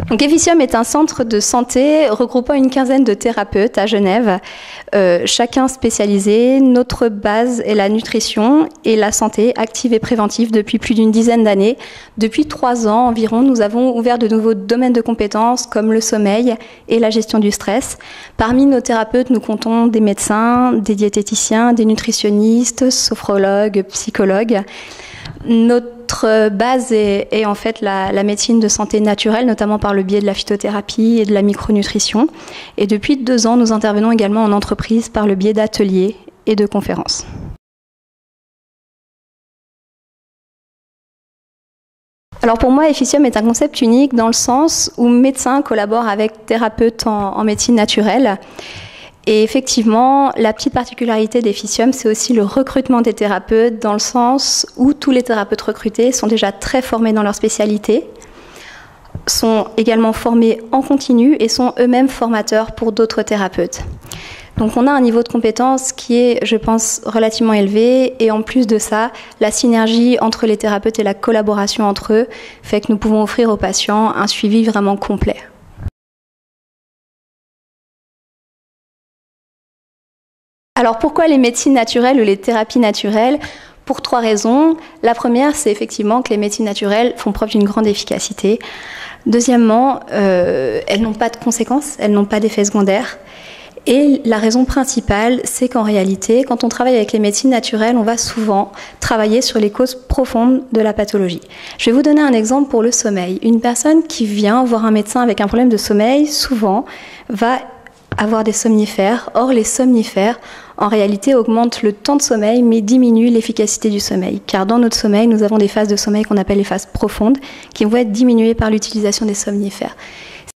Donc Efficium est un centre de santé regroupant une quinzaine de thérapeutes à Genève, chacun spécialisé. Notre base est la nutrition et la santé active et préventive depuis plus d'une dizaine d'années. Depuis 3 ans environ, nous avons ouvert de nouveaux domaines de compétences comme le sommeil et la gestion du stress. Parmi nos thérapeutes, nous comptons des médecins, des diététiciens, des nutritionnistes, sophrologues, psychologues. Notre base est en fait la médecine de santé naturelle, notamment par le biais de la phytothérapie et de la micronutrition. Et depuis 2 ans, nous intervenons également en entreprise par le biais d'ateliers et de conférences. Alors pour moi, Efficium est un concept unique dans le sens où médecins collaborent avec thérapeutes en médecine naturelle. Et effectivement, la petite particularité d'Efficium, c'est aussi le recrutement des thérapeutes, dans le sens où tous les thérapeutes recrutés sont déjà très formés dans leur spécialité, sont également formés en continu et sont eux-mêmes formateurs pour d'autres thérapeutes. Donc on a un niveau de compétence qui est, je pense, relativement élevé, et en plus de ça, la synergie entre les thérapeutes et la collaboration entre eux fait que nous pouvons offrir aux patients un suivi vraiment complet. Alors pourquoi les médecines naturelles ou les thérapies naturelles ? Pour 3 raisons. La première, c'est effectivement que les médecines naturelles font preuve d'une grande efficacité. Deuxièmement, elles n'ont pas de conséquences, elles n'ont pas d'effets secondaires. Et la raison principale, c'est qu'en réalité, quand on travaille avec les médecines naturelles, on va souvent travailler sur les causes profondes de la pathologie. Je vais vous donner un exemple pour le sommeil. Une personne qui vient voir un médecin avec un problème de sommeil, souvent, va avoir des somnifères. Or, les somnifères, en réalité, augmentent le temps de sommeil, mais diminuent l'efficacité du sommeil. Car dans notre sommeil, nous avons des phases de sommeil qu'on appelle les phases profondes, qui vont être diminuées par l'utilisation des somnifères.